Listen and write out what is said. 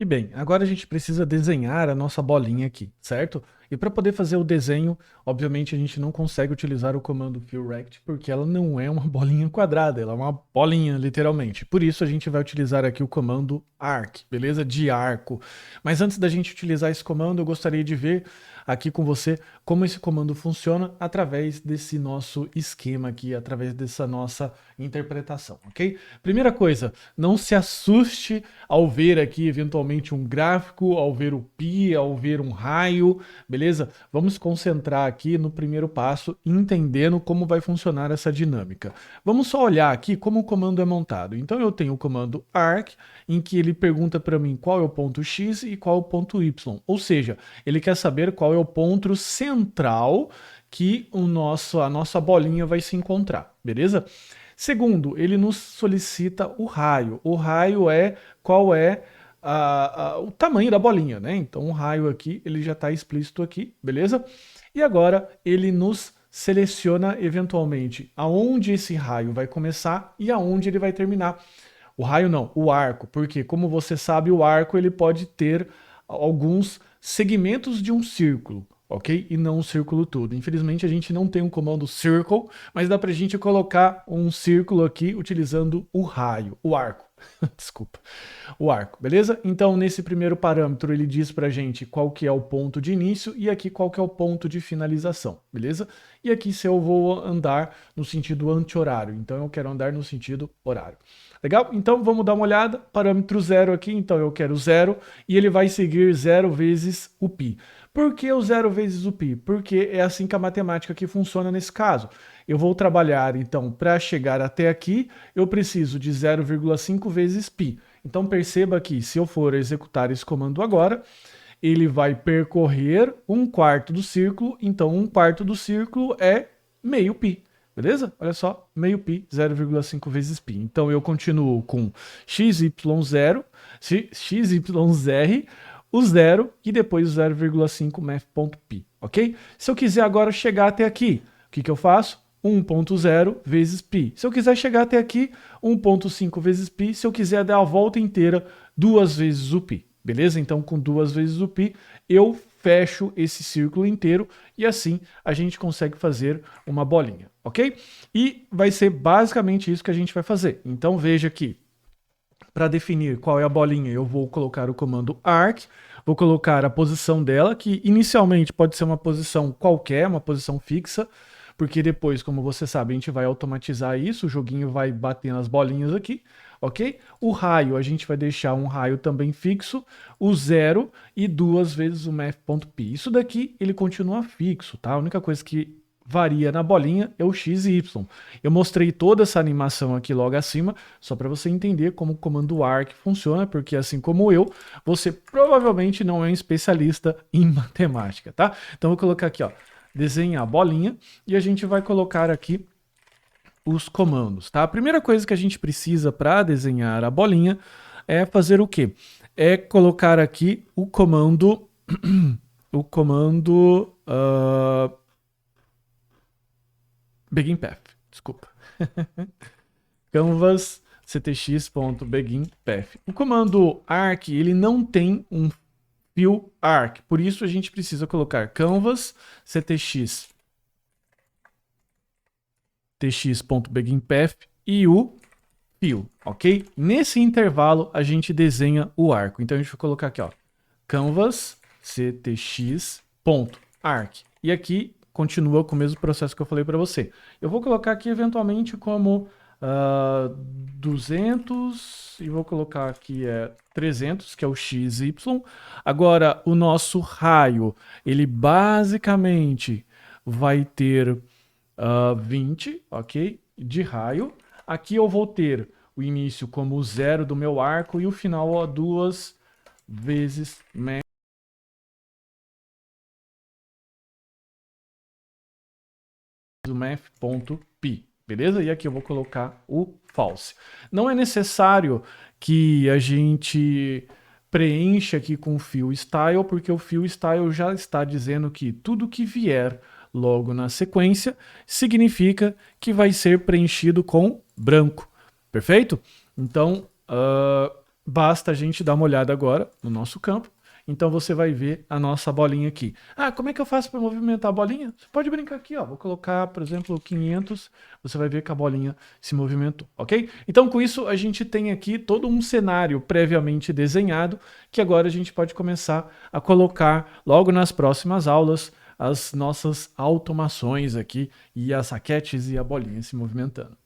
E bem, agora a gente precisa desenhar a nossa bolinha aqui, certo? E para poder fazer o desenho, obviamente a gente não consegue utilizar o comando fillRect porque ela não é uma bolinha quadrada, ela é uma bolinha literalmente. Por isso a gente vai utilizar aqui o comando arc, beleza? De arco. Mas antes da gente utilizar esse comando, eu gostaria de ver aqui com você como esse comando funciona através desse nosso esquema aqui, através dessa nossa interpretação, ok? Primeira coisa, não se assuste ao ver aqui eventualmente um gráfico, ao ver o pi, ao ver um raio, beleza? Vamos concentrar aqui no primeiro passo, entendendo como vai funcionar essa dinâmica. Vamos só olhar aqui como o comando é montado. Então eu tenho o comando arc, em que ele pergunta para mim qual é o ponto x e qual é o ponto y. Ou seja, ele quer saber qual é o ponto central que a nossa bolinha vai se encontrar, beleza? Segundo, ele nos solicita o raio. O raio é qual é o tamanho da bolinha, né? Então o raio aqui, ele já está explícito aqui, beleza? E agora ele nos seleciona eventualmente aonde esse raio vai começar e aonde ele vai terminar. O raio não, o arco, porque como você sabe, o arco ele pode ter alguns segmentos de um círculo, ok? E não o círculo todo. Infelizmente a gente não tem um comando circle, mas dá pra gente colocar um círculo aqui utilizando o raio, o arco. Desculpa, o arco, beleza? Então, nesse primeiro parâmetro, ele diz pra gente qual que é o ponto de início e aqui qual que é o ponto de finalização, beleza? E aqui se eu vou andar no sentido anti-horário, então eu quero andar no sentido horário. Legal? Então, vamos dar uma olhada. Parâmetro zero aqui, então eu quero zero e ele vai seguir zero vezes o π. Por que o zero vezes o π? Porque é assim que a matemática aqui funciona nesse caso. Eu vou trabalhar, então, para chegar até aqui, eu preciso de 0,5 vezes π. Então perceba que se eu for executar esse comando agora, ele vai percorrer um quarto do círculo, então um quarto do círculo é meio π. Beleza? Olha só, meio π, 0,5 vezes π. Então eu continuo com xy0, xyzr, o zero e depois o 0,5 math.p, ok? Se eu quiser agora chegar até aqui, o que eu faço? 1.0 vezes π. Se eu quiser chegar até aqui, 1.5 vezes π. Se eu quiser dar a volta inteira, 2 vezes o π. Beleza? Então, com 2 vezes o π, eu fecho esse círculo inteiro e assim a gente consegue fazer uma bolinha, ok? E vai ser basicamente isso que a gente vai fazer. Então, veja aqui, para definir qual é a bolinha, eu vou colocar o comando arc, vou colocar a posição dela, que inicialmente pode ser uma posição qualquer, uma posição fixa, porque depois, como você sabe, a gente vai automatizar isso, o joguinho vai bater nas bolinhas aqui, ok? O raio, a gente vai deixar um raio também fixo, o zero e 2 vezes o math.p. Isso daqui, ele continua fixo, tá? A única coisa que varia na bolinha é o x e y. Eu mostrei toda essa animação aqui logo acima, só para você entender como o comando arc funciona, porque assim como eu, você provavelmente não é um especialista em matemática, tá? Então eu vou colocar aqui, ó, desenhar a bolinha e a gente vai colocar aqui os comandos, tá? A primeira coisa que a gente precisa para desenhar a bolinha é fazer o quê? É colocar aqui o comando o comando beginPath, desculpa. Canvas ctx.beginPath. O comando arc, ele não tem um fill arc, por isso a gente precisa colocar canvas ctx tx.beginPath e o fill, ok? Nesse intervalo a gente desenha o arco. Então a gente vai colocar aqui, ó, canvas ctx.arc. E aqui continua com o mesmo processo que eu falei para você. Eu vou colocar aqui eventualmente como 200 e vou colocar aqui 300, que é o XY. Agora, o nosso raio, ele basicamente vai ter 20, ok? De raio. Aqui eu vou ter o início como o zero do meu arco e o final 2 vezes math.p, beleza? E aqui eu vou colocar o false. Não é necessário que a gente preencha aqui com o fill style, porque o fill style já está dizendo que tudo que vier logo na sequência significa que vai ser preenchido com branco, perfeito? Então, basta a gente dar uma olhada agora no nosso campo. Então você vai ver a nossa bolinha aqui. Ah, como é que eu faço para movimentar a bolinha? Você pode brincar aqui, ó. Vou colocar, por exemplo, 500. Você vai ver que a bolinha se movimentou, ok? Então com isso a gente tem aqui todo um cenário previamente desenhado que agora a gente pode começar a colocar logo nas próximas aulas as nossas automações aqui e as raquetes e a bolinha se movimentando.